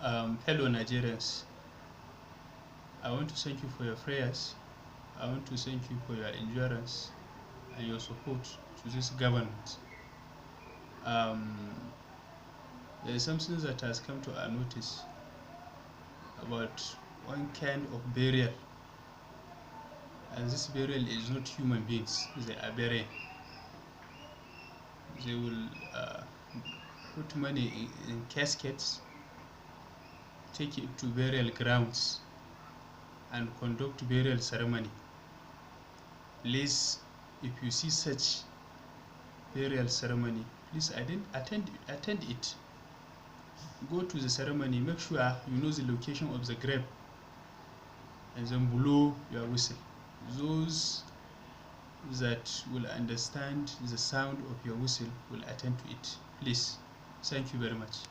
Fellow Nigerians, I want to thank you for your prayers. I want to thank you for your endurance and your support to this government. There is something that has come to our notice about one kind of burial, and this burial is not human beings, they are burying. They will put money in caskets, take it to burial grounds, and conduct burial ceremony. Please, if you see such burial ceremony, please attend it. Go to the ceremony, make sure you know the location of the grave, and then blow your whistle. Those that will understand the sound of your whistle will attend to it. Please, thank you very much.